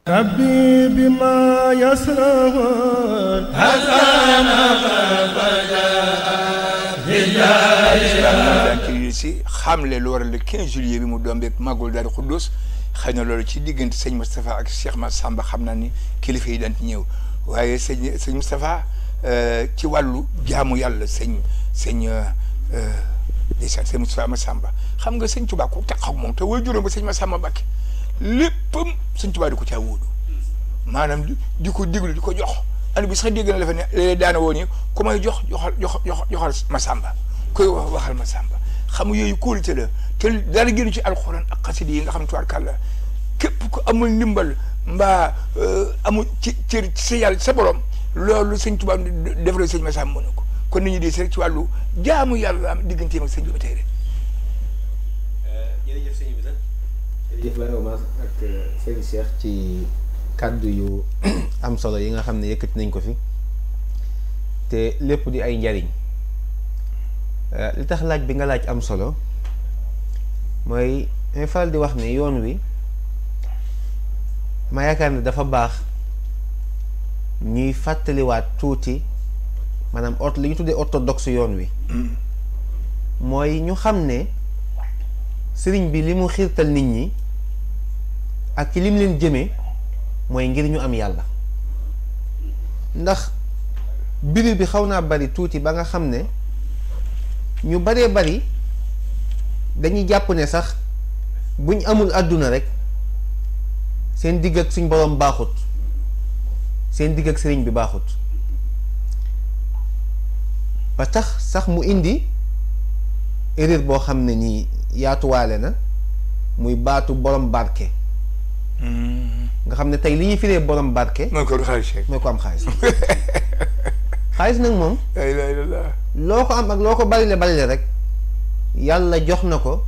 rabbi bima yasraun si xamle lu waral le 15 juillet bi mu doon beeg màggul Daaru Xuddus xëy na loolu ci diggante sëñ Moustapha ak Cheikh Massamba xam naa ni kilifa yi daan ci ñëw waaye sëñ Moustapha ci wàllu jaamu yàlla sëñ Moustapha Massamba xam nga sëñ Tuubaa ko taxaw moom te way juróom ba sëñ Massamba Mbacké léppam sëñ Tuubaa di ko caa wóodu maanaam di ko diglu di ko jox andi bi sax dégg na dafa ne léeg-léeg daana woo ni ku may joxal Massamba koy waxal Massamba xam nga yooyu kóolute la te dara génn ci alxuraan ak xasida yi nga xam tubaarkàlla képp ku amul ndimbal mbaa amul ci cër ci sa yàlla sa borom loolu sëñ Tuubaa defaree sëñ Massamba mën na ko kon nit ñi di rek ci wàllu jaamu yàlla am digganteem ak sëñ bi ba tey rek. jërëjëf sëñ bi sax jërëjëf Baye Omar ak sëñ Cheikh ci kàddu yu am solo yi nga xam ne yëkkati nañ ko fi te lépp di ay njariñ li tax laaj bi nga laaj am solo mooy may faral di wax ne yoon wi ma yaakaar ne dafa baax ñuy fàttaliwaat tuuti maanaam li ñu tuddee orthodoxe yoon wi mooy ñu xam ne sëriñ bi li mu xiirtal nit ñi ak ci lim leen jëmee mooy ngir ñu am yàlla ndax biir bi xaw naa bari tuuti ba nga xam ne ñu baree bari dañuy jàpp ne sax buñ amul àdduna rek seen digg ak suñ boroom baaxut seen digg ak sëriñ bi baaxut ba tax sax mu indi erreur boo xam ne nii yaatuwaale na muy baatu borom barke nga xam ne tey li ñuy firee borom barke mooy ko am xaalis xaalis nag moom loo ko am ak loo ko barile rek yàlla jox na ko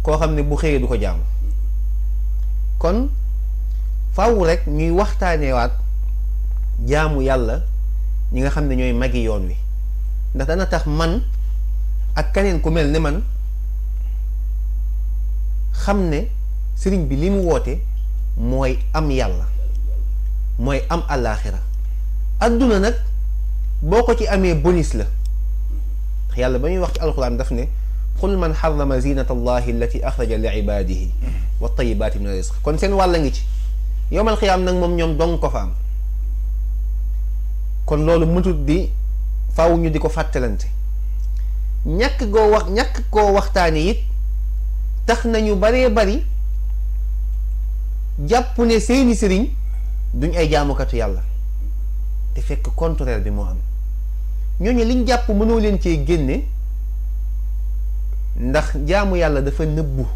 koo xam ne bu xëyee du ko jaamu kon faaw rek ñuy waxtaanewaat jaamu yàlla ñi nga xam ne ñooy magi yoon wi ndax dana tax man ak keneen ku mel ne man xam ne sëriñ bi li mu woote mooy am yàlla mooy am àllaaxira adduna nag boo ko ci amee bonus la yàlla ba ñuy wax ci alxuraan daf ne qul man xarama zinata allahi allati axraja li ibadihi wa tayibaati min rizq kon seen wàlla ngi ci yowmal xiyaam nag moom ñoom dong ko fa am kon loolu mëtut di faaw ñu di ko fàttalante ñàkk koo waxtaane it tax nañu baree bari jàpp ne seeni sëriñ duñ ay jaamukatu yàlla te fekk contraire bi moo am ñooñu liñ jàpp mënoo leen cee génne ndax jaamu yàlla dafa nëbbu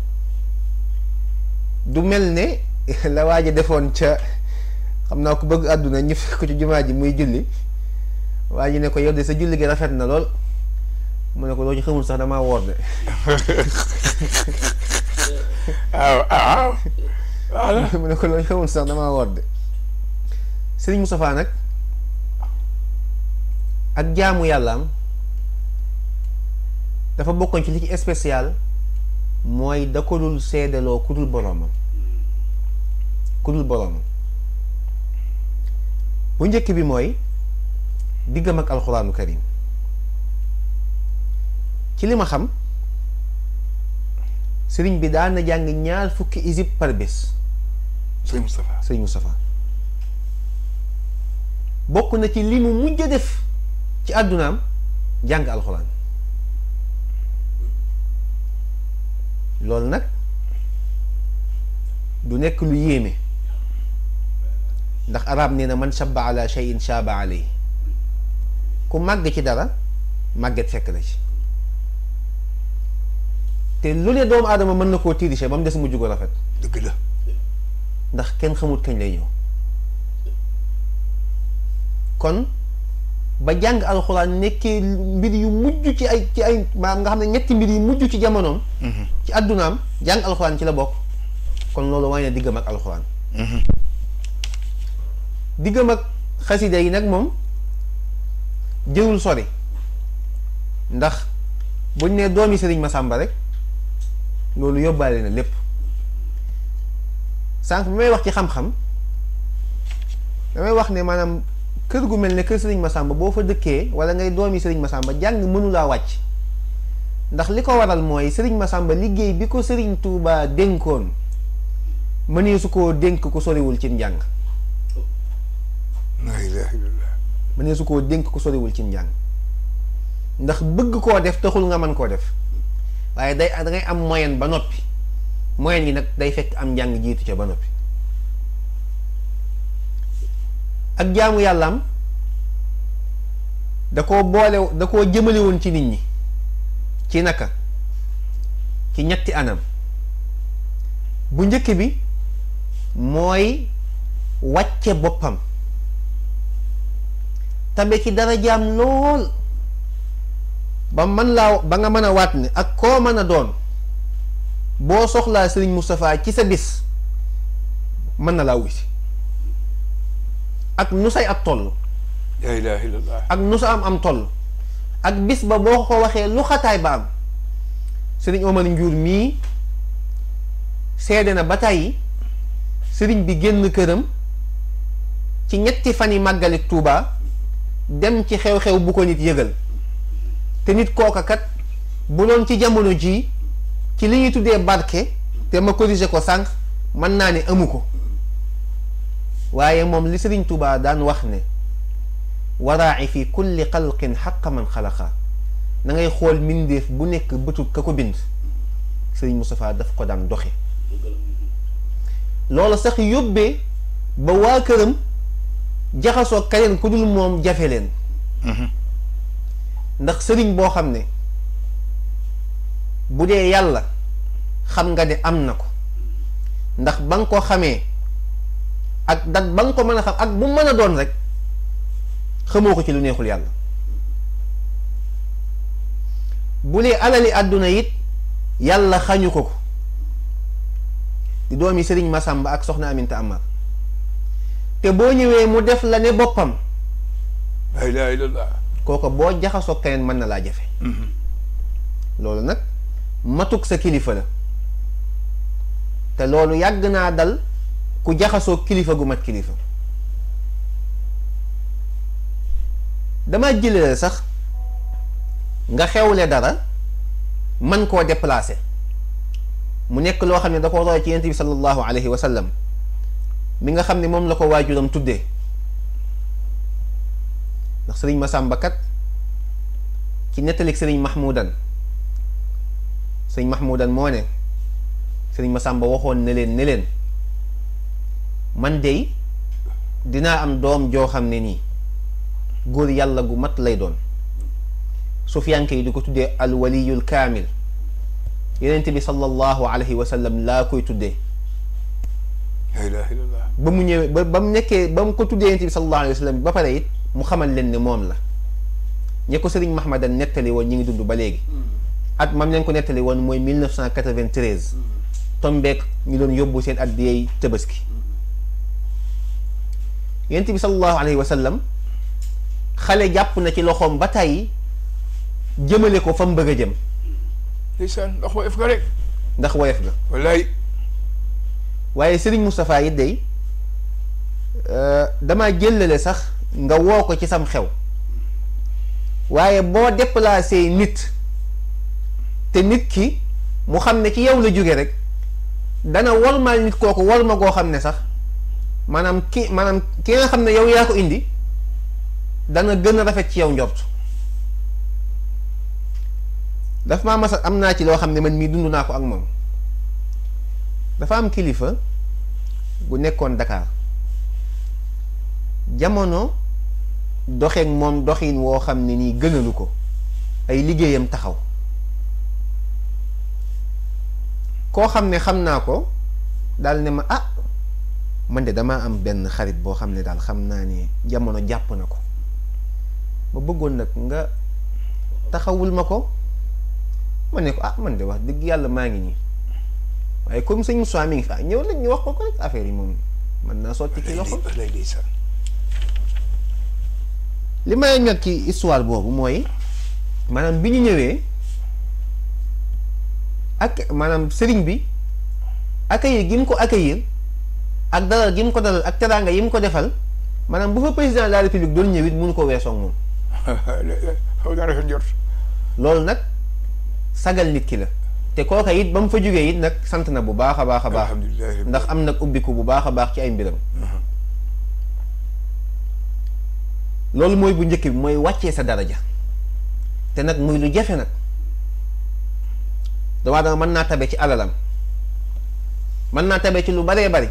du mel ne la waaja defoon ca xam naa ko bëgg àdduna ñu fekk ko ci jumaa ji muy julli waa ji ne ko yow de sa julli gi rafet na lool mu ne ko loo ci xamul sax damaa woor de mu ne ko loo ci xamul sax damaa woor de Sëriñ Moustapha nag ak jaamu yàllaam dafa bokkoon ci li ci spécial mooy da ko dul seedaloo ku dul boroomam bu njëkk bi mooy diggam ak alxuraanu karim ci li ma xam sëriñ bi daan na jàng 2 fukki isib par bés. sëriñ Moustapha bokk na ci li mu mujj a def ci àddunaam jàng alxuraan loolu nag du nekk lu yéeme ndax arab nee na man shabba ala shay'in shaba alayhi ku màgg ci dara màgget fekk la ci te lu ne doomu aadama mën na koo tirise ba mu des mujj gu rafet. dëgg la ndax kenn xamut kañ lay ñëw kon ba jàng alxuraan nekkee mbir yu mujj ci ay maanaam nga xam ne ñetti mbir yu mujj ci jamonoom. ci àddunaam jàng alxuraan ci la bokk kon loolu waaye na diggam ak alxuraan. diggam ak xasida yi nag moom jërul sori ndax buñ ne doomi Sëriñ Masamba rek loolu yóbbaale na lépp. sànq bi may wax ci xam-xam damay wax ne maanaam kër gu mel ne kër Sëriñ Masamba boo fa dëkkee wala ngay doomi Sëriñ Masamba jàng mënulaa wàcc ndax li ko waral mooy Sëriñ Masamba liggéey bi ko Sëriñ Tuubaa dénkoon mënee su koo dénk ko soriwul ci njàng. la ilaha illallah. mënee su koo dénk ko soriwul ci njàng ndax bëgg koo def taxul nga mën koo def waaye da ngay am moyen ba noppi moyen yi nag day fekk am njàng jiitu ca ba noppi. ak jaamu yàllaam da koo jëmale woon ci nit ñi ci naka ci ñetti anam. bu njëkk bi mooy wàcce boppam tabe ci dara jaam lool ba nga mën a waat ne ak koo mën a doon boo soxlaa Sëriñ Moustapha ci sa bis mën na laa wusi ak nu say ab toll. la ilaha illallah. ak nu sa am toll ak bis ba boo ko waxee lu xataay ba am. Sëriñ Omar Njuur mii seede na ba tàyyi sëriñ bi génn këram ci ñetti fan yi màggalik Tuubaa dem ci xew-xew bu ko nit yëgal te nit kooka kat bu doon ci jamono jii ci li ñuy tuddee barke te ma corriger ko sànq mën naa ne amu ko waaye moom li Sëriñ Tuubaa daan wax ne waraa'i fi kulli xalqin xaqa man xalaqa na ngay xool mbindeef bu nekk bëtub ka ko bind Sëriñ Moustapha daf ko daan doxe loolu sax yóbbee ba waa këram jaxasoo keneen ku dul moom jafe leen ndax sëriñ boo xam ne bu dee yàlla xam nga ne am na ko ndax ba nga ko xamee ak dat ba nga ko mën a xam ak bu mën a doon rek xamoo ko ci lu neexul yàlla bu dee alali àdduna it yàlla xañu ko di doomi Sëriñ Masamba ak soxna Aminta Amar te boo ñëwee mu def la ne boppam la ilaha illallah. kooko boo jaxasoo keneen mën na laa jafe loolu nag matuk sa kilifa la te loolu yàgg naa dal ku jaxasoo kilifa gu mat kilifa dama jëlee sax nga xewle dara man koo déplacer mu nekk loo xam ne da ko roy ci yonent bi sallallahu alayhi wa sallam mi nga xam ne moom la ko waajuram tuddee ndax Sëriñ Masamba kat ci nettalik Sëriñ Mahmoudan moo ne Sëriñ Masamba waxoon ne leen man dey dinaa am doom joo xam ne nii góor yàlla gu mat lay doon sufiyanke yi di ko tuddee alwaliyul kaamil yonent bi sallallahu alayhi wa sallam laa koy tuddee la ilaha illallah. ba mu ñëwee ba mu nekkee ba mu ko tuddee yonent bi sallallahu alayhi wa sallam ba pare it mu xamal leen ne moom la ñe ko Sëriñ Mahmadan nettali woon ñi ngi dund ba léegi at mam leen ko nettali woon mooy 1993 tombeek ñu doon yóbbu seen addiyey Tabaski yonent bi sallallahu alayhi wa sallam xale jàpp na ci loxoom ba tàyyi jëmale ko fa mu bëgg a jëm ndeysaan ndax woyof nga rek ndax woyof nga wallaay waaye Sëriñ Moustapha it day dama jëlale sax nga woo ko ci sam xew waaye boo déplacé nit te nit ki mu xam ne ci yow la jóge rek dana warmaal nit kooku warma goo xam ne sax maanaam ki nga xam ne yow yaa ko indi dana gën a rafet ci yow njort daf maa masa am naa ci loo xam ne man mii dund naa ko ak moom dafa am kilifa gu nekkoon Dakar jamono doxeek moom doxin woo xam ne nii gënalu ko ay liggéeyam taxaw koo xam ne xam naa ko daal ne ma man de damaa am benn xarit boo xam ne daal xam naa ne jamono jàpp na ko ma bëggoon nag nga taxawul ma ko ma ne ko man de wax dëgg yàlla maa ngi nii waaye comme sëñ Moussa mi ngi fi ñëw lañ ñu wax ko rek affaire yi moom mën naa sotti ci loxo li may ñor ci histoire boobu mooy maanaam bi ñu ñëwee ak maanaam sëriñ bi accueillir gi mu ko accueillir ak dalal gi mu ko dalal ak teraanga yi mu ko defal maanaam bu fa président de la république doon ñëw it mënu ko weesoo ak moom. xaw naa rafet njort. loolu nag sagal nit ki la te kooka it ba mu fa jógee it nag sant na bu baax a baax a baax. ndax am nag ubbiku bu baax a baax ci ay mbiram. loolu mooy bu njëkk bi mooy wàccee sa daraja te nag muy lu jafe nag dama mën naa tabe ci alalam mën naa tabe ci lu baree bari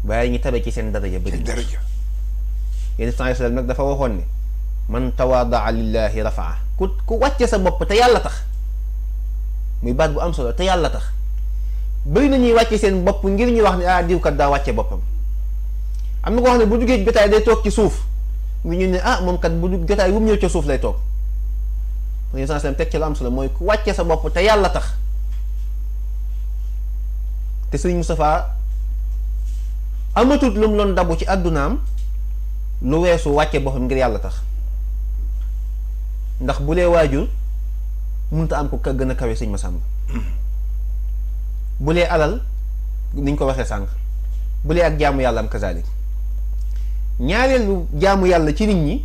waaye ñu tabe ci seen daraja bëri daraja yéen sallam nag dafa waxoon ne man tawaadaa lillahi rafaa ku wàcce sa bopp te yàlla tax muy baat bu am solo te yàlla tax bëri na ñuy wàcce seen bopp ngir ñu wax ne ah diw kat daa wàcce boppam am na ko wax ne bu duggee jotaay day toog ci suuf ngi ñu ne ah moom kat bu dugg jotaay bu mu ñëw ca suuf lay toog yéen sallam teg ci lu am solo mooy ku wàcce sa bopp te yàlla tax te Sëriñ Moustapha amatut lu mu doon dabu ci àddunaam lu weesu wàcce boppam ngir yàlla tax ndax bu lee waajur mënta am ko ka gën a kawe Sëriñ Massamba bu lee alal niñ ko waxee sànq bu lee ak jaamu yàlla am kazalik ñaareelu jaamu yàlla ci nit ñi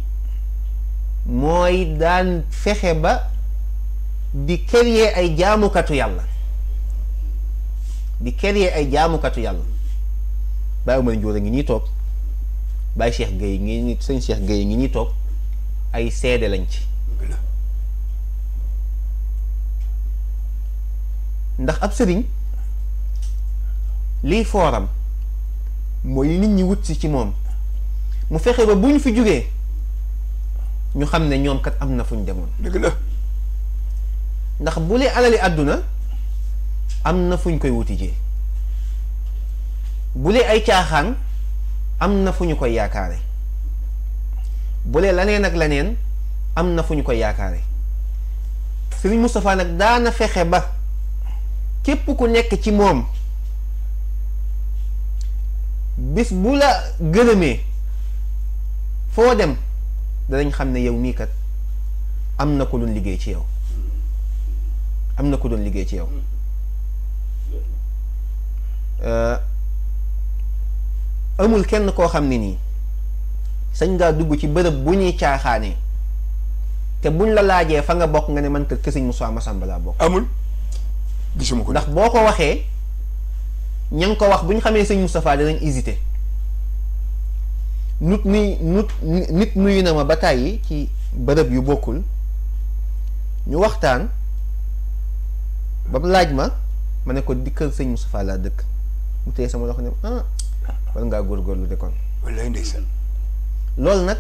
mooy daan fexe ba di créer ay jaamukatu yàlla di créer ay jaamukatu yàlla Baye Omar Njoor a ngi ñuy toog Baye Cheikh Gueye ngi ni sëñ Cheikh Gueye ngi ñuy toog ay seede lañ ci ndax ab sëriñ liy fooram mooy nit ñi wut si ci moom mu fexe ba bu ñu fi jógee ñu xam ne ñoom kat am na fu ñu demoon dëgg la ndax bu lee alali àdduna am na fu ñu koy wuti jee bu lee ay caaxaan am na fu ñu koy yaakaare bu lee laneen ak laneen am na fu ñu koy yaakaare Sëriñ Moustapha nag daana fexe ba képp ku nekk ci moom bis bu la gërëmee foo dem danañ xam ne yow mii kat am na ko doon liggéey ci yow am na ko doon liggéey ci yow amul kenn koo xam ne nii sañ ngaa dugg ci bërëb bu ñuy caaxaanee te buñ la laajee fa nga bokk nga ne man kat Sëriñ Moussa Massamba laa bokk. amul gisuma ko ndax boo ko waxee ña ngi ko wax bu ñu xamee Sëriñ Moustapha danañ hésité nit nuyu na ma ba tàyyi ci bërëb yu bokkul ñu waxtaan ba mu laaj ma ne ko di kër Sëriñ Moustapha laa dëkk mu téye sama loxo ne ah war ngaa góorgóorlu de kon. wallaay ndeysaan. loolu nag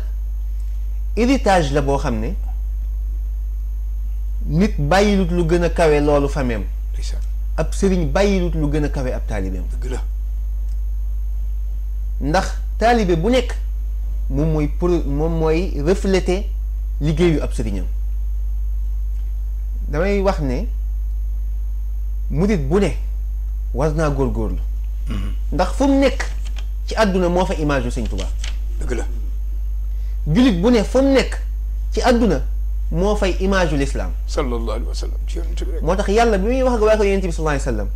héritage la boo xam ne nit bàyyilut lu gën a kawe loolu fameem. ndeysaan. ab sëriñ bàyyilut lu gën a kawe ab taalibeem. dëgg la. ndax taalibe bu nekk moom mooy refléter liggéeyu ab sëriñam damay wax ne murit bu ne war naa góorgóorlu. ndax fu mu nekk ci àdduna moo fa image yu Sëñ Tuubaa. dëgg la. jullit bu ne fu mu nekk ci àdduna moo fay image yu lislaam. sallallahu alayhi wa sallam ci yonent bi rek. moo tax yàlla bi muy wax ak waa ko yonent bi sallallahu alayhi wa sallam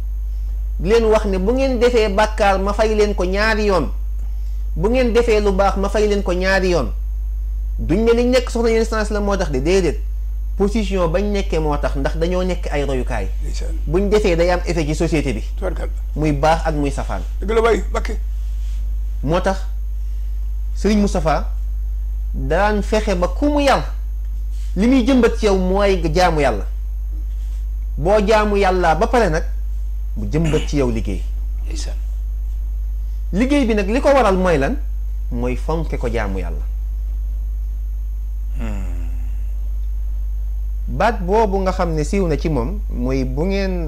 di leen wax ne bu ngeen defee bàkkaar ma fay leen ko ñaari yoon bu ngeen defee lu baax ma fay leen ko ñaari yoon duñ ne liñ nekk soxna yonent sallallahu alayhi wa sallam moo tax de déedéet position bañ nekkee moo tax ndax dañoo nekk ay royukaay. buñ defee day am effet ci société bi. muy baax ak muy safaan. dëgg la bay Mbakke. moo tax Sëriñ Moustapha daan fexe ba ku mu yar li muy jëmbat ci yow mooy jaamu yàlla boo jaamu yàlla ba pare nag mu jëmbat ci yow liggéey. liggéey bi nag li ko waral mooy lan mooy fonke ko jaamu yàlla. baat boobu nga xam ne siiw na ci moom mooy bu ngeen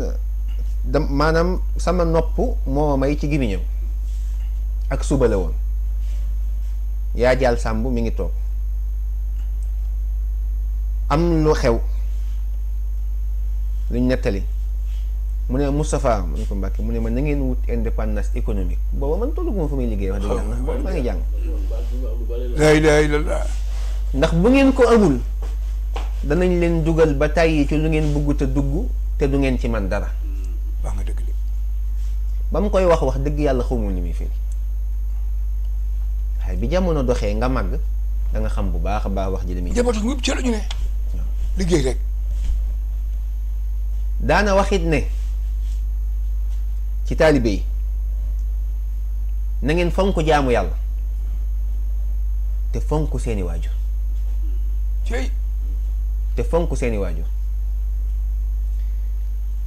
maanaam sama nopp moo may ci gémmiñam ak suba la woon yaa jaal sàmb mi ngi toog am lu xew luñ nettali mu ne Moustapha mu ne ko Mbàkke mu ne ma na ngeen wut indépendance économique booba man tollu moo fa muy liggéey wax dëgg yàlla booba maa ngi jàng la ilaha illallah ndax bu ngeen ko amul danañ leen dugal ba tàyyi ci lu ngeen bëggut a dugg te du ngeen ci man dara. wax nga dëgg de. ba mu koy wax dëgg yàlla xamul ni muy firi waaye bi jamono doxee nga màgg da nga xam bu baax a baax wax ji li muy. njabootu ñëpp ci la ñu ne. liggéey rek. daana waxit ne ci taalibe yi na ngeen fonk jaamu yàlla te fonk seeni waajur. cey. te fonk seeni waajur.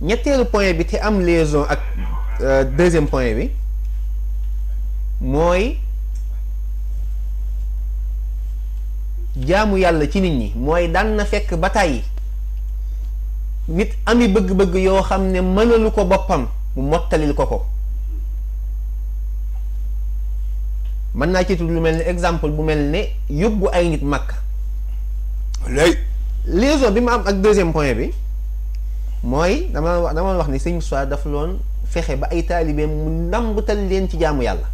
ñetteelu point bi te am liaison ak deuxième point bi mooy jaamu yàlla ci nit ñi mooy daan na fekk ba tàyyi nit ami bëgg-bëgg yoo xam ne mënalu ko boppam mu mottalil ko ko. mën naa ci tudd lu mel ni exemple bu mel ne yóbbu ay nit Makka. lay liaison bi ma am ak deuxième point bi mooy dama wax ni sëñ Moussa dafa loon fexe ba ay taalibeem mu ndambutal leen ci jaamu yàlla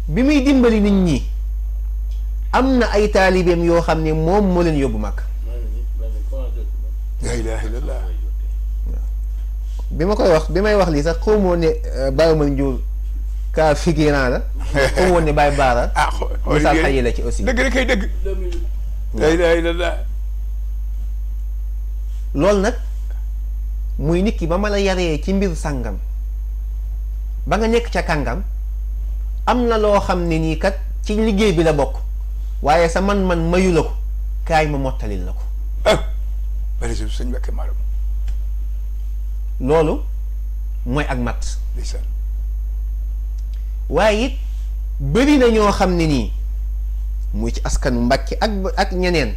bi muy dimbali nit ñi am na ay taalibeem yoo xam ne moom moo leen yóbbu Makka. la ilaha illallah. bi may wax lii sax xaw moo ne Baye Mën Njuur kaa figurant la xaw moo ne Baye Baara. misaal xayi la ci aussi. dëgg rek kay dëgg. la ilaha illallah. loolu nag muy nit ki ba ma la yaree ci mbir sàngam ba nga nekk ca kàngam am na loo xam ne nii kat ci liggéey bi la bokk waaye sa man-man mayu la ko kaay ma mottalil la ko. bari si sëñ Mbàkke Maram. loolu mooy ak mat. ndeysaan. waaye it bëri na ñoo xam ne nii muy ci askanu Mbàkke ak ñeneen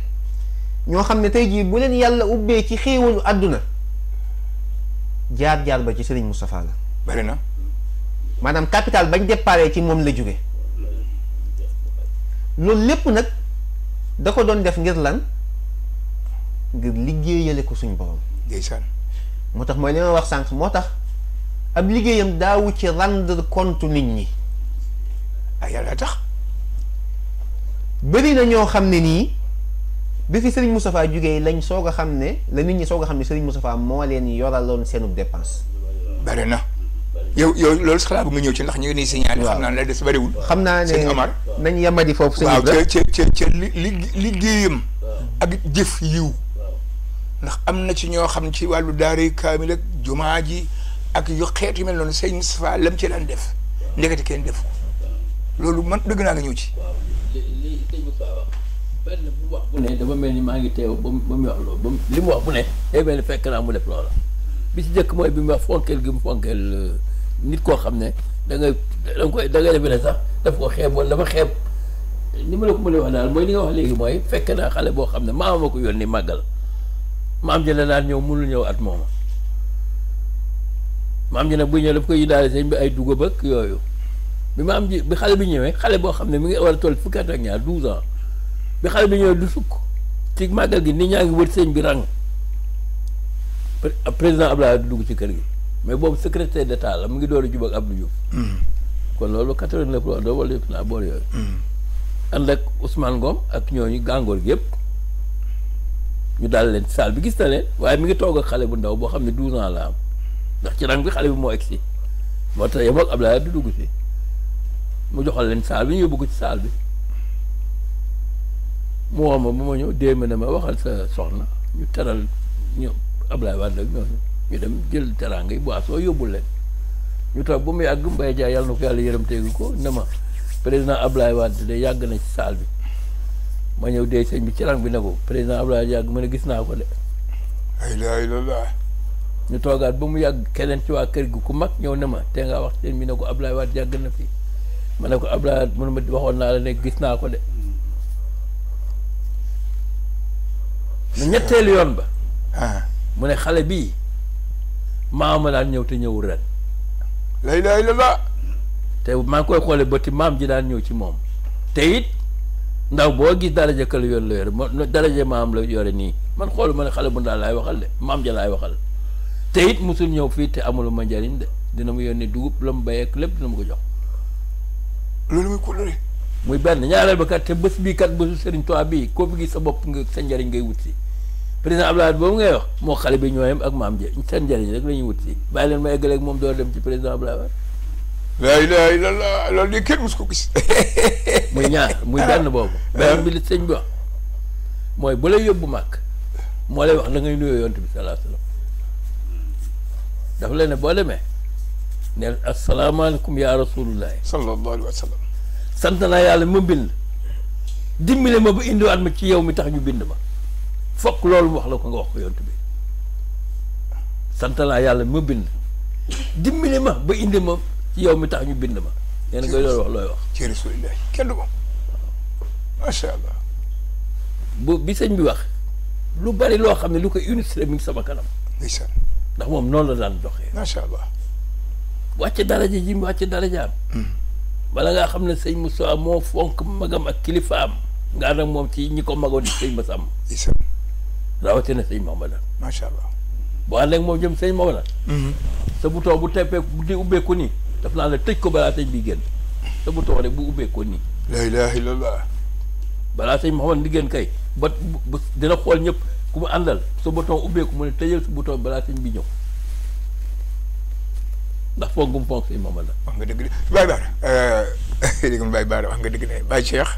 ñoo xam ne tey jii bu leen yàlla ubbee ci xéewalu àdduna jaar ba ci Serigne Moustapha la. bari na. maanaam capital bañ déparé ci moom la jóge loolu lépp nag da ko doon def ngir lan ngir liggéeyale ko suñ borom. ndeysaan. moo tax mooy li ma wax sànq moo tax ab liggéeyam daawu ci rendre compte nit ñi. yàlla tax. bëri na ñoo xam ne nii bi fi Serigne Moustapha jógee lañ soog a xam ne la nit ñi soog a xam ne Serigne Moustapha moo leen yoraloon seenu dépense. bari na. yow loolu sax laa bëgg nga ñëw ci ndax ñu ngi nii signalé. xam naa ne des bariwul. xam naa ne sëñ Omar nañ yamadi foofu. sëñ waaw ca liggéeyam ak jëf yiw ndax am na ci ñoo xam ci wàllu daara kaamil ak jumaa ji ak yu xeet yu mel noonu sëñ Moustapha lam ci daan def ndekete kenn def ko loolu man dëgg naa nga ñëw ci. li sëñ Moustapha wax benn bu wax bu ne dafa mel ni maa ngi teew ba mu wax loolu ba li mu wax bu ne day mel ni fekk naa mu def loola bi ci jëkk mooy bi mu wax fonkeel gi mu fonkeel nit koo xam ne da ngay defe ne sax daf ko xeeb wala dafa xeeb ni ma la ko mën a wax daal mooy li nga wax léegi mooy fekk naa xale boo xam ne maama ko yónni màggal maam ji la daan ñëw mënul ñëw at mooma maam ji nag buy ñëw daf koy yindaale sëñ bi ay dugub ak yooyu bi maam ji bi xale bi ñëwee xale boo xam ne mi ngi war a toll fukki at ak ñaar 12 ans bi xale bi ñëwee du sukk ci màggal gi nit ñaa ngi wër sëñ bi rang président Abdoulaye du dugg ci kër gi mais boobu secrétaire d'état la mu ngi door a jub ak Abdou Diouf kon loolu 89 la doo wala yëpp naa boor yooyu ànd ak Ousmane Ngom ak ñooñu gàngoor gi yëpp ñu daal leen salle bi gis na leen waaye mi ngi toog ak xale bu ndaw boo xam ne 12 ans la am ndax ci rang bi xale bi moo egg si moo tax yem ak Abdoulaye du dugg si mu joxal leen salle bi ñu yóbbu ko ci salle bi mu woo ma ba ma ñëw démb ne ma waxal sa soxna ñu teral ñu Abdoulaye Wade ak ñooñu ñu dem jël teraanga yi boisson yóbbul leen ñu toog ba mu yàgg Mbaye Dia yàlla na ko yàlla yërëm teegu ko ne ma président Abdoulaye Wade de yàgg na ci salle bi ma ñëw dee sëñ bi ci rang bi ne ko président Abdoulaye yàgg ma ne gis naa ko de. la ilaha illallah. ñu toogaat ba mu yàgg keneen ci waa kër gi ku mag ñëw ne ma te nga wax sëñ bi ne ko Abdoulaye Wade yàgg na fi ma ne ko Abdoulaye Wade mu ne ma waxoon naa la ne gis naa ko de. mu ñetteelu yoon ba. mu ne xale bii maama daan ñëw te ñëwul ren. la ilaha illallah. te maa ngi koy xoolee bëti maam ji daan ñëw ci moom te it ndaw boo gis daraja kële yoon la yore daraja maam la yore nii man xoolu ma ne xale bu ndaw laay waxal de maam ja laay waxal te it musul ñëw fii te amulu ma njariñ de dina mu yónnee dugub la mu béy ak lépp dina mu ko jox. loolu muy kóllëre. muy benn ñaareel ba kat te bés bii kat bésu Serigne Touba bii koo fi gis sa bopp nga sa njëriñ ngay wut si président Abdoulaye boobu ngay wax moo xale bi ñooyam ak maam Dieng seen njëriñ rek la ñuy wut si bàyyi leen ma eggaleeg moom door dem ci président Abdoulaye la ilaha illallah loolu de kenn mus ko gis. muy ñaar muy benn boobu. benn bi li sëñ bi wax mooy bu lay yóbbu màkk moo lay wax la ngay nuyoo yonent bi sallallahu alayhi wasallam dafa leen ne boo demee ne asalaamaaleykum yaa rasulullah sallallahu alayhi wa sallam. sant naa yàlla ma bind dimbale ma ba indiwaat ma ci yow mi tax ñu bind ma fokk loolu mu wax la ko nga wax ko yonent bi sant naa yàlla ma bind dimbale ma ba indi ma ci yow mi tax ñu bind ma nee na ngay loolu wax looy wax ci rasulillah kenn du moom macha allah. bu bi sëñ bi wax lu bari loo xam ne lu koy illustré mi ngi sama kanam ndeysaan ndax moom noonu la daan doxee macha allah. wàcce daraja ji mu wàcce darajaam bala ngaa xam ne sëñ Moussa moo fonk magam ak kilifaam nga ànd ak moom ci ñi ko magoon di sëñ Massamba ndeysaan rawatina sëñ Mamadou macha allah. boo ànd ak moom jëm sëñ Mamadou sa bouton bu teppee di ubbeeku nii daf naa la tëj ko balaa sëñ bi génn sa bouton rek bu ubbeekoo nii la ilaha illallah. balaa sëñ Mamadou di génn kay ba dina xool ñëpp ku mu àndal sa bouton ubbeeku mu ne tëjal sa bouton balaa sëñ bi ñëw ndax foog mu fonk sëñ Mamadou wax nga dëgg de Baye Bara dégg nga Baye Bara wax nga dëgg ne Baye Cheikh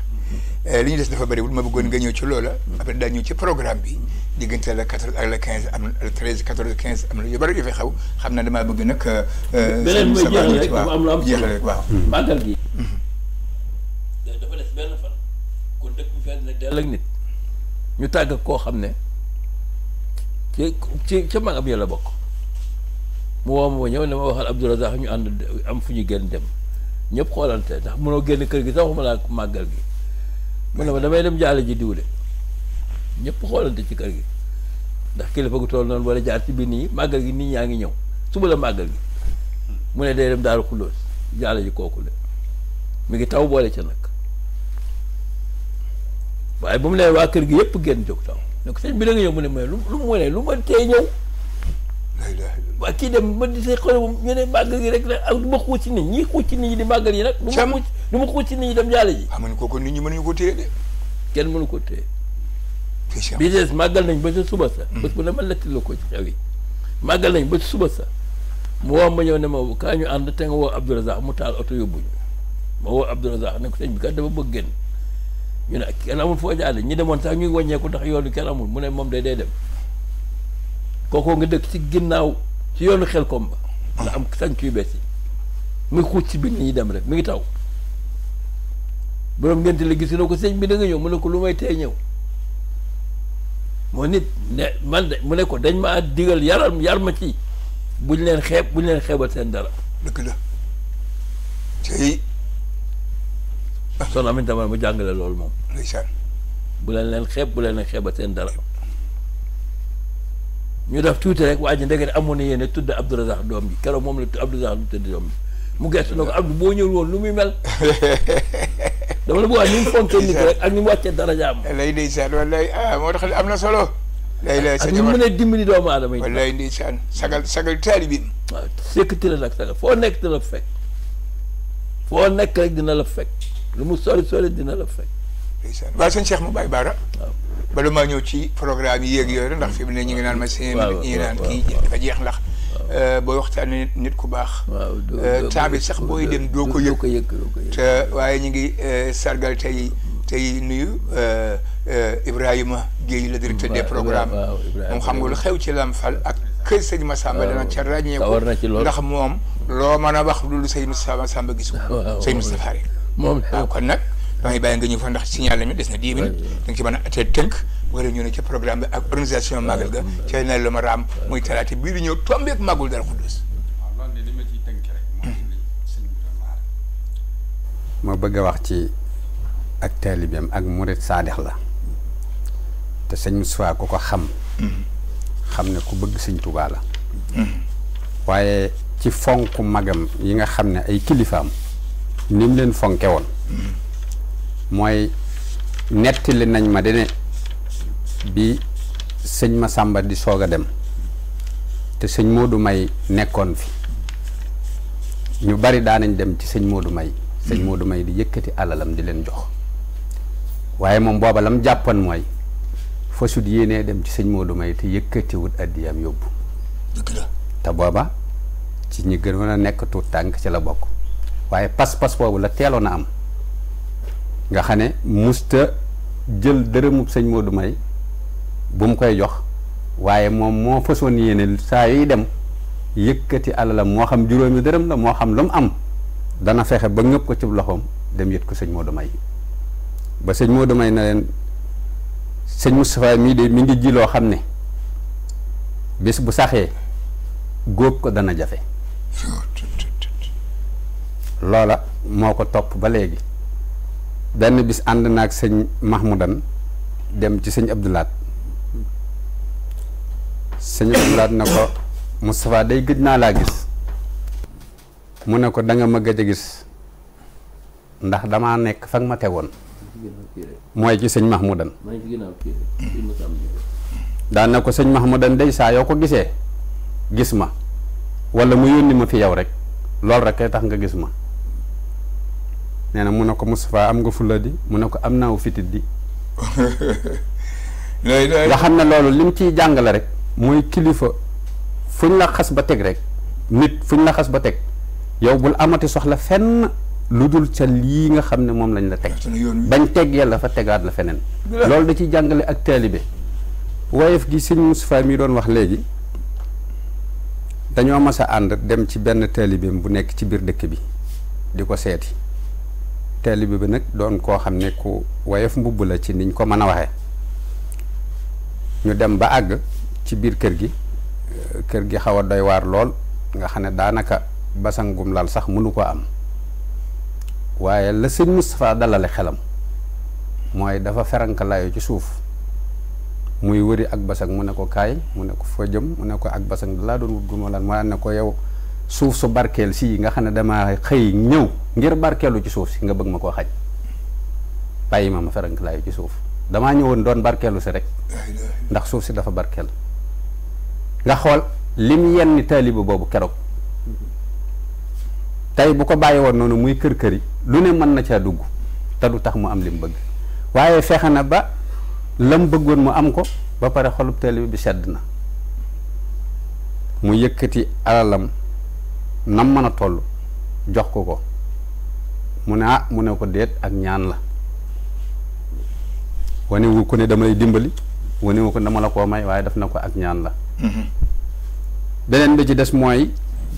li ñu des dafa bëriwul ma bëggoon nga ñëw ci loola après daa ñëw ci programme bi diggante la 14 ak la 15 am na le 13 14 15 am na yu bëri yu fi xew xam naa damaa bëgg nag. beneen mooy jeexal rek dafa am lu am jeexal rek waaw. màggal gi dafa des benn fan kon dëkk bi fenn ne dell ak nit ñu tàgg koo xam ne ci ca magam ya la bokk mu woo ma ñëw ne ma waxal Abdou Razak ñu ànd am fu ñu génn dem ñëpp xoolante ndax mënoo génn kër gi sax waxuma laa màggal gi mu ne ma damay dem jaale ji diwle ñëpp xoolante ci kër gi ndax kilifa gu toll noonu wala jaar ci biir nii màggal gi nit ñaa ngi ñëw suba la màggal gi mu ne day dem Daaru Xulóos jaale ji kooku la mi ngi taw boole ca nag waaye bu mu nee waa kër gi yëpp génn jóg taw ne ko sëñ bi da nga ñëw mu ne ma lu mu ne lu ma tee ñëw waa kii dem ma di say xool ñu ne màggal gi rek ak du ma xuus ci nit ñi xuus ci nit ñi di màggal yi nag du ma xuus ci nit ñi dem jaale ji xam nga kooku nit ñi mënuñu ko téye de. kenn mënu ko téye bi des màggal nañ ba sa suba sa bés bu ne ma letti la ko ci xew yi màggal nañ ba sa suba sa mu woo ma ñëw ne ma kaa ñu ànd te nga woo Abdou Razak mu taal oto yóbbuñu ma woo Abdou Razak ne ko sëñ bi kat dafa bëgg génn ñu ne kenn amul foo jaale ñi demoon sax ñuy wàññeeku ndax yoonu kenn amul mu ne moom day dem kookoo nga dëkk ci ginnaaw ci yoonu xel kom ba nga am sañ yu bees yi muy xuuc ci biir ñi dem rek mi ngi taw borom ngente la gis na ko sëñ bi da nga ñëw mu ne ko lu may tee ñëw moo nit ne man de mu ne ko dañ maa digal yar ma ci buñ leen xeebal seen dara dëgg la tey son amin tamit mu jàngale loolu moom ndeysaan bu leen xeebal seen dara ñu def tuuti rek waa ji ndekete amoon na yéene tudd Abdou Razak doom bi keroog moom la Abdou Razak lu tudd doom bi mu gestu na ko Abdou boo ñëwul woon lu muy mel dama la bëgg ni mu fonkee nit rek ak ni mu wàccee darajaam lay ndeysaan wallaay moo tax am na solo lay ak ni mu mën a dimbali doomu aadama yi wallaay ndeysaan sagal taalibiin waaw sékkati la nag sagal foo nekk dina la fekk foo nekk rek dina la fekk lu mu sori dina la fekk ndeysaan waaw sëñ Cheikh mu Baye Bara waaw bala maa ñëw ci programme yi yéeg yooyu ndax fi mu ne ñu ngi naan ma seen ñi ngi naan kii dafa jeex ndax booy waxtaanee nit ku baax temps bi sax booy dem doo ko yëg te waaye ñu ngi sargal tey nuyu Ibrahima Guèye le directeur des programmes moom xam nga lu xew ci Lamfal ak kër sëñ Massamba dana ca ràññeeku ndax moom loo mën a wax loolu sëñ Massamba gis ko sëñ Moustapha rek waaw kon nag damay bàyyi nga ñëw fa ndax signal mi des na 10 minutes da nga ci mën a atee tënk wala ñu ne ca programme bi ak organisation màggal ga ca na la ma raam muy talaata bii di ñëw tombeek màggul Daaru Xudoos. waaw loolu de li ma ciy tënk rek mooy li sëñ bi ma bëgg a wax ci ak taalibeem ak murit saadix la te sëñ Moustapha ku ko xam ne ku bëgg sëñ Tuubaa la waaye ci fonk magam yi nga xam ne ay kilifaam ni mu leen fonke woon mooy nettali nañ ma dene bi sëñ Massamba di soog a dem te sëñ Modou May nekkoon fi ñu bari daanañ dem ci sëñ Modou May sëñ Modou May di yëkkati alalam di leen jox waaye moom booba lam jàppoon mooy fasut yéenee dem ci sëñ Modou May te yëkkatiwut addiyam yóbbu te booba ci ñi gënoon a nekk tuut tànk ci la bokk waaye pas-pas boobu la teeloon a am nga xam ne musta jël dërëmub sëñ Modou May bu mu koy jox waaye moom moo fasoon yéene saa yuy dem yëkkati alalam moo xam juróomi dërëm la moo xam lu mu am dana fexe ba ngëpp ko ci loxoom dem yët ko sëñ Modou May ba sëñ Modou May na leen sëñ Moustapha mii de mi ngi ji loo xam ne bis bu saxee góob ko dana jafe loola moo ko topp ba léegi benn bis ànd naag sëñ Mahmoudan dem ci sëñ Abdoulaat sëñ Abdoulaat na ko Moustapha day gëj naa laa gis mu ne ko da nga ma gëj a gis ndax damaa nekk fa nga ma tegoon mooy ci sëñ Mahmoudan daan na ko sëñ Mahmoudan day saa yoo ko gisee gis ma wala mu yónni ma fi yow rek loolu rek kay tax nga gis ma nee na mu ne ko Moustapha am nga fulla di mu ne ko am naaw fitit di nga xam ne loolu lim ciy jàngale rek mooy kilifa fuñ la xas ba teg rek nit fuñ la xas ba teg yow bul amati soxla fenn lu dul ca lii nga xam ne moom lañ la teg bañ teg yàlla fa tegaat la feneen loolu da ciy jàngale ak taalibe woyof gi sëñ Moustapha mi doon wax léegi dañoo mas a ànd dem ci benn taalibeem bu nekk ci biir dëkk bi di ko seeti taalibe bi nag doon koo xam ne ku woyof mbubb la ci niñ ko mën a waxee ñu dem ba àgg ci biir kër gi xaw a doy waar lool nga xam ne daanaka basangum lal sax mënu ko am waaye la sëñ Moustapha dalale xelam mooy dafa ferankalaayu ci suuf muy wëri ak basang mu ne ko kaay mu ne ko fa jëm mu ne ko ak basang dalaa doon wut gunóor lan mooy ne ko yow suuf su barkeel si nga xam ne dama xëy ñëw ngir barkeelu ci suuf si nga bëgg ma koo xaj bàyyi ma ferankalaayu ci suuf damaa ñëwoon doon barkeelu si rek ndax suuf si dafa barkeel nga xool lim yenn taalibe boobu keroog tey bu ko bàyyi woon noonu muy kër-këri lu ne mën na caa dugg te du tax mu am lim bëgg waaye fexe na ba lam bëggoon mu am ko ba pare xolub taalibe bi sedd na mu yëkkati alalam nam mën a toll jox ko mu ne mu ne ko déet ak ñaan la wane wu ko ne damay dimbali wane wu ko dama la koo may waaye def na ko ak ñaan la beneen bi ci des mooy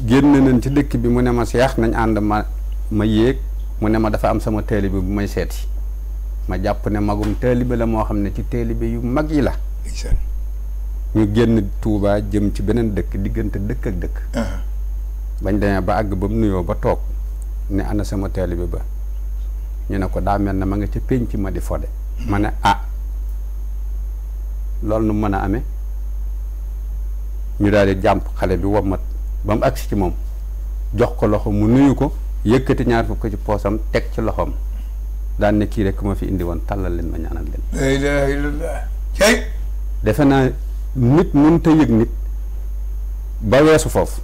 génn nañ ci dëkk bi mu ne ma seex nañ ànd ma yéeg mu ne ma dafa am sama taalibe bu may seeti ma jàpp ne magum taalibe la moo xam ne ci taalibe yu mag yi la ñu génn Tuubaa jëm ci beneen dëkk diggante dëkk ak dëkk bañ demee ba àgg ba mu nuyoo ba toog ne ana sama taalibe ba ñu ne ko daa mel ne ma nga ca pénc ma di fode ma ne loolu nu mën a amee ñu daal di jàmp xale bi wommat ba mu agsi ci moom jox ko loxo mu nuyu ko yëkkati ñaar fukk ko ci poosam teg ci loxoom daan ne kii rek ma fi indi woon tàllal leen ma ñaanal leen. la ilaha illallah. defe naa nit mënut a yëg nit ba weesu foofu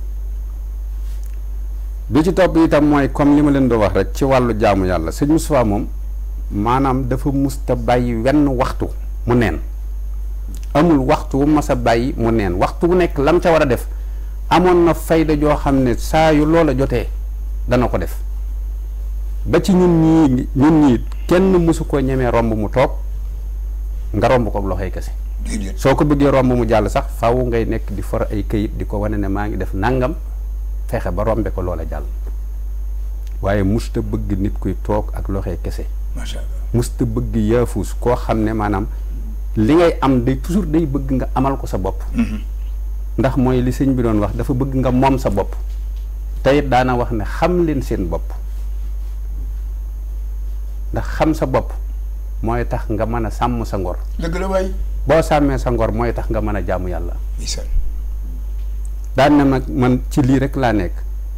bi ci topp itam mooy comme li ma leen doon wax rek ci wàllu jaamu yàlla sëñ Moustapha moom maanaam dafa musta bàyyi wenn waxtu mu neen amul waxtu wu mas a bàyyi mu neen waxtu bu nekk lam ca war a def amoon na fayda joo xam ne saa yu loola jotee dana ko def ba ci ñun ñii kenn mësu koo ñemee romb mu toog nga romb ko loxoy kese soo ko bëggee romb mu jàll sax faaw ngay nekk di for ay këyit di ko wane ne maa ngi def nangam fexe ba rombe ko loola jàll waaye musta bëgg nit kuy toog ak loxoy kese macha allah musta bëgg yaafuus koo xam ne maanaam li ngay am day toujours day bëgg nga amal ko sa bopp ndax mooy li sëñ bi doon wax dafa bëgg nga moom sa bopp te it daana wax ne xam leen seen bopp ndax xam sa bopp mooy tax nga mën a sàmm sa ngor dëgg la waay boo sàmmee sa ngor mooy tax nga mën a jaamu yàlla ndeysaan daan na nag man ci lii rek laa nekk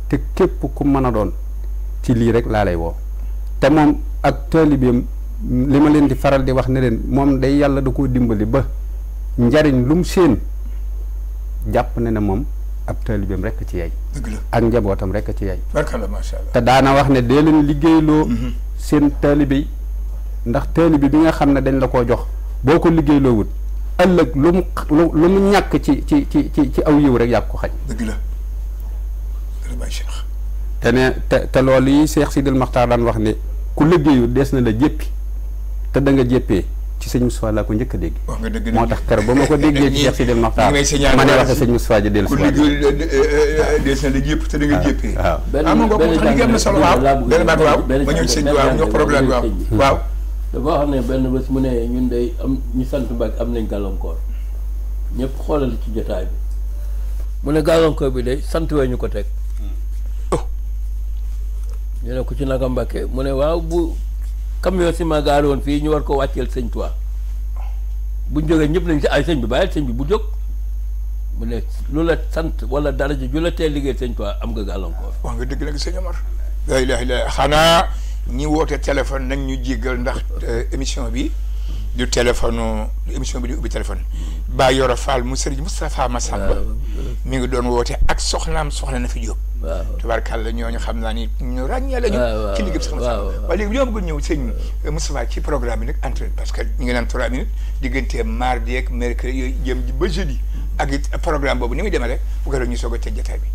te képp ku mën a doon ci lii rek laa lay woo te moom ak taalibeem li ma leen di faral di wax ne leen moom day yàlla da koo dimbali ba njariñ lu mu séen jàpp ne moom ab taalibeem rekk ci yey dëgg la ak njabootam rekk ci yey barkalla macha allah te daana wax ne dee leen liggéeyloo seen taalibe yi ndax taalibe bi nga xam ne dañ la koo jox boo ko liggéeyloo wut ëllëg lu mu ñàkk ci aw yiw rek yàgg ko xañ dëgg la dëgg la Cheikh te ne te loolu yi Cheikh Sidil Maxtaar daan wax ne ku liggéeyu des na la jéppi te da nga jéppee ci sëñ Moustapha laa ko njëkk a dégg wax nga dëgg moo tax kër ba ma ko déggee ci Cheikh Sidil Maxtaar ma ne waxe sëñ Moustapha ji dellu si ku liggéey des na la jépp te da nga jéppee am nga ko tax liggéey am na solo waaw benn baat waaw ba ñëw sëñ bi waaw ñoo problème waaw waaw dafa xam ne benn bés mu ne ñun day am ñu sant Mbàkke am nañ gàllankoor ñëpp xoolal ci jotaay bi mu ne gàllankoor bi day sant wee ñu ko teg ñu ne ko ci naka Mbàkke mu ne waaw bu camion ciment gaari woon fii ñu war ko wàcceel sëñ Tuubaa buñ jógee ñëpp nañ si ay sëñ bi bàyyil sëñ bi bu jóg mu ne lu la sant wala daraja ju la teel liggéey sëñ Tuubaa am nga gàllankoor. wax nga dëgg nag sëñ Amar la ilaha illa xanaa ñi woote téléphone nañ ñu jéggal ndax émission bi du téléphone émission bi du ubbi téléphone Ba Yoro Fall mu Sëriñ Moustapha Massamba mi ngi doon woote ak soxnaam soxna na fi jóg waaw tubaarkàlla ñooñu xam naa ni ñu ràññee lañu ci liggéey sax waaye léegi ñoo bëgg ñëw sëñ Moustapha ci programme bi nag entre parce que ñu ngi naan 3 minutes diggante mardi ak mercredi yooyu jëm ba jeudi ak it programme boobu ni muy demee rek bu ko ñu soog a tëj jotaay bi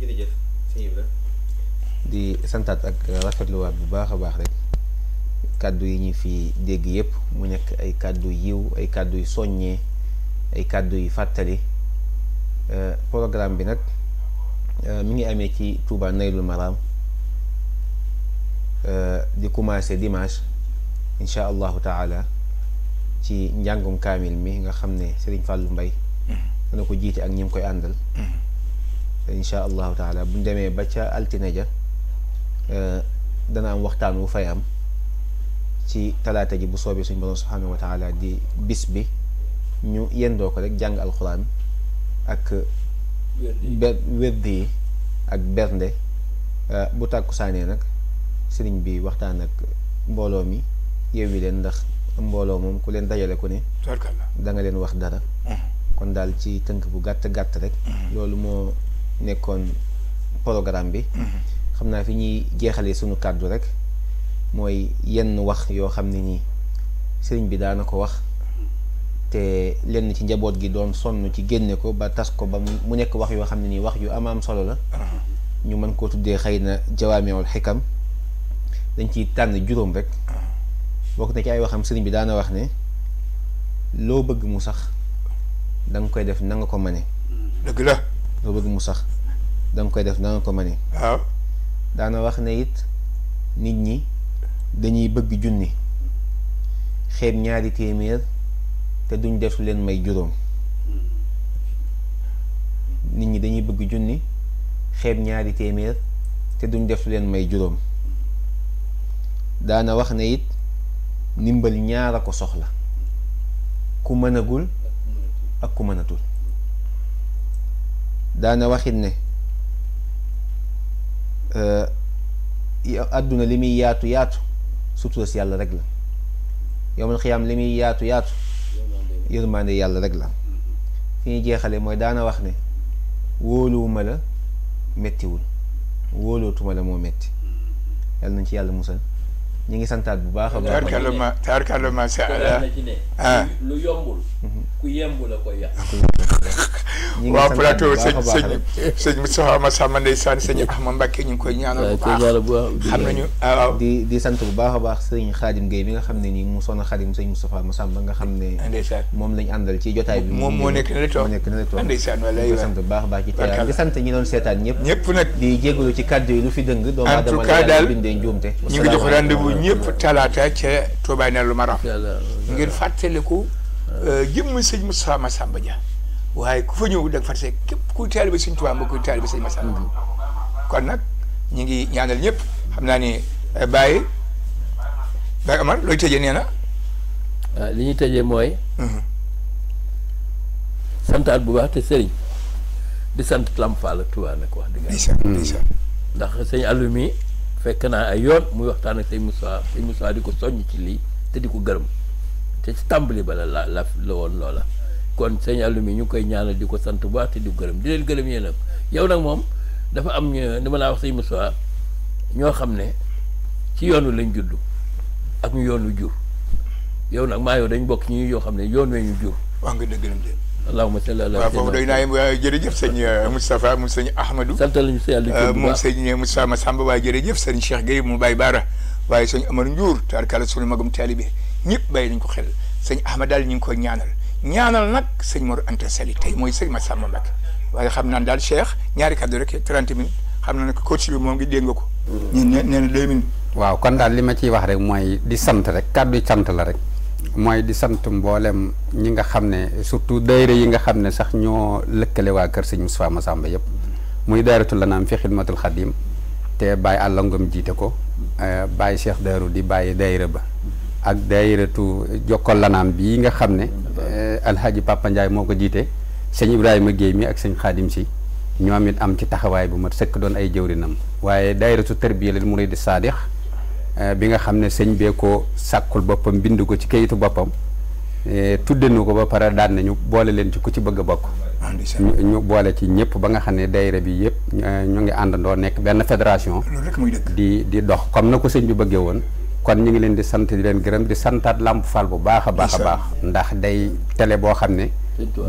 jërëjëf sëñ Ibra di santaat ak rafetluwaat bu baax a baax rek kàddu yi ñu fi dégg yëpp mu nekk ay kàddu yiw ay kàddu yu soññee ay kàddu yu fàttali programme bi nag mi ngi amee ci Touba Naylul Maram di commencé dimanche incha allahu taala ci njàngum kaamil mi nga xam ne Serigne Fallou Mbaye dana ko jiite ak ñi ngi koy àndal incha allahu taala buñ demee ba ca altine ja dana am waxtaan wu fay am ci talaata ji bu soobee suñu borom subhanahu wa taala di bis bi ñu yendoo ko rek jàng alxuraan ak wérdi yi ak bernde bu tàkkusaanee nag sëriñ bi waxtaan ak mbooloo mi yeewi leen ndax mbooloo moom ku leen dajale ku ne da nga leen wax dara kon daal ci tënk bu gàtt gàtt rek loolu moo nekkoon programme bi xam naa fi ñuy jeexalee suñu kàddu rek mooy yenn wax yoo xam ne nii sëriñ bi daana ko wax te lenn ci njaboot gi doon sonn ci génne ko ba tas ko ba mu nekk wax yoo xam ne nii wax yu am solo la ñu mën koo tuddee xëy na jawaamiul xikam dañ ciy tànn juróom rek bokk na ci ay waxam sëriñ bi daana wax ne loo bëgg mu sax da nga koy def na nga ko mane dëgg la loo bëgg mu sax da nga koy def na nga ko mane waaw daana wax ne it nit ñi dañuy bëgg junni xeeb ñaari téeméer te duñ def leen may juróom nit ñi dañuy bëgg junni xeeb ñaari téeméer te duñ def leen may juróom daana wax ne it ndimbal ñaar a ko soxla ku mënagul ak ku mënatul daana waxit ne àdduna li muy yaatu yaatu sutura si yàlla rek la yowmal xiyaam li muy yaatu yaatu yërmande yàlla rek la fi ñuy jeexale mooy daana wax ne wóoluwuma la mettiwul wóolootuma la moo metti yàlla nañ ci yàlla musal ñu ngi santaat bu baax a baax taarkalla ma sha Allah lu yombul ku yembu la koy yàq waaw plateau sëñ Moustapha Massamba ndeysaan sëñ Ahmad Mbacké ñu ngi koy ñaanal bu baax xam nañu waaw di sant bu baax a baax sëñ Xaadim Gueye bi nga xam ne nii mu soxna Xaadim sëñ Moustapha Massamba nga xam ne moom lañ àndal ci jotaay bi moom moo nekk na la toog ndeysaan wallaay di sant bu baax a baax ci teewaay di sant ñi doon seetaan ñëpp nag di jégalu ci kàddu yi lu fi dëng doomu en tout cas daal bindee njuumte ñu ngi jox rendez-vous ñëpp talaata ca Touba Naylul Maram ngir fàttaliku jëmm sëñ Moustapha Massamba Dia waaye ku fa ñëw da nga fàtte képp kuy taalibe sëñ Tuubaa mbokk kuy taalibe sëñ Massamba kon nag ñu ngi ñaanal ñëpp xam naa ni Baye Amar looy tëjee nee na waaw li ñuy tëjee mooy santaat bu baax te sëriñ di sant Lamp Fall ak Touba nag wax dëgg ndax sëñ Aliou mi fekk naa ay yoon muy waxtaan ak sëñ Moussa di ko soññ ci lii te di ko gërëm te ci tàmbali ba la woon loola kon sëñ Aliou mi ñu ngi koy ñaanal di ko sant bu baax te di gërëm di leen gërëm yéen nag yow nag moom dafa am ni ma laa wax sëñ Moussa ñoo xam ne ci yoonu lañ juddu ak ñu yoonu jur yow nag maa yow dañ bokk ñi yoo xam ne yoon wee ñu jur. wax nga dëgg de. allahumma salli ala waaw foofu doy naa jërëjëf sëñ Moustapha mu sëñ Ahmadou. santal ñu sëñ Aliou moom sëñ Moustapha Massamba waaye jërëjëf sëñ Cheikh Gueye mu Baye Baara waaye sëñ Amar Ndiour tabarkalla sunu magum taalibe ñëpp bàyyi nañ ko xel sëñ Ahmad daal ñu ngi koy ñaanal nag sëñ Mor Anta Sali tey mooy sëñ Massamba Mbacké waaye xam naa daal Cheikh ñaari kaddu rek 30 minutes xam na ne coach bi moom ngi dégg nga ko. nee na 2 minutes. waaw kon daal li ma ciy wax rek mooy di sant rek kàddu cant la rek mooy di sant mboolem ñi nga xam ne surtout daayira yi nga xam ne sax ñoo lëkkale waa kër sëñ Moustapha Massamba yëpp muy daayiratul Lanaam fi xidmatul xadim te Baye Alla Ngom jiite ko Baye Cheikh Darou di bàyyi daayira ba ak daayiratu Jokkol Lanaam bii nga xam ne Alhaji Papa Ndiaye moo ko jiite sëñ Ibrahima Guèye mi ak sëñ Xaadim si ñoom it am ci taxawaay bu mat sëkk doon ay jëwrinam waaye daayiratu tarbiya lil muridi saadix bi nga xam ne sëñ bee ko sàkkul boppam bind ko ci kayitu boppam tudde nu ko ba pare daan nañu boole leen ci ku ci bëgg a bokk ñu boole ci ñëpp ba nga xam ne daayira bi yëpp ñu ngi àndandoo nekk benn fédération di dox comme na ko sëñ bi bëggee woon kon ñu ngi leen di sant di leen gërëm di santaat Lamp Fall bu baax a baax a baax ndax day télé boo xam ne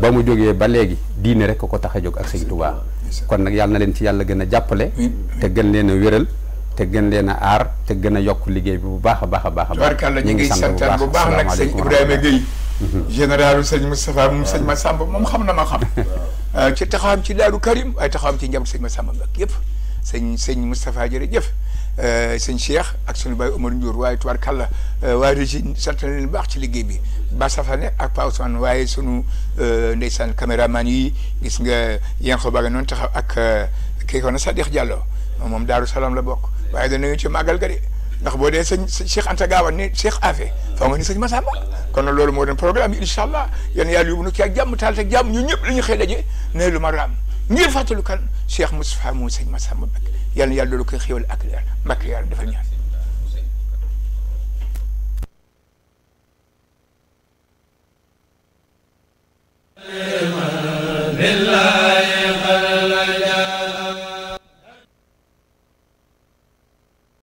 ba mu jógee ba léegi diine rek ko tax a jóg ak sëñ Touba kon nag yàlla na leen ci yàlla gën a jàppale te gën leen a wéral te gën leen a aar te gën a yokk liggéey bi bu baax a baax a baax. tubaarkàlla ñu ngi santaan bu baax nag sëñ Ibrahima Guèye généralu sëñ Moustapha moom sëñ Massamba moom xam na ma xam ci taxawam ci Daaru Karim waaye taxawam ci njaboot sëñ Massamba Mbacké yëpp sëñ Moustapha jërëjëf sëñ Cheikh ak sunu baay Omar Ndiour waaye tubaarkàlla waa régie sant na leen baax ci liggéey bi ba safane ak Pa Ousmane waaye sunu ndeysaan caméraman yi gis nga yéen ko bëgg noonu taxaw ak kii ko na Sadikh Diallo moom Daaru Salaam la bokk waaye danañu ci màggal ga de ndax boo dee sëñ Cheikh Anta Gaawaan ni Cheikh Afé foo nga ni sëñ Massamba kon nag loolu moo doon programme yi incha allah yéen yàlla yóbbu nu ci ak jàmm taal te jàmm ñun ñëpp la ñu xëy daje ne lu ma raam ngir fàttalu kan Cheikh Moustapha mu sëñ Massamba Mbacké yàlla yàlla loolu koy xéwal ak leer Mbacké yàlla defal ñaan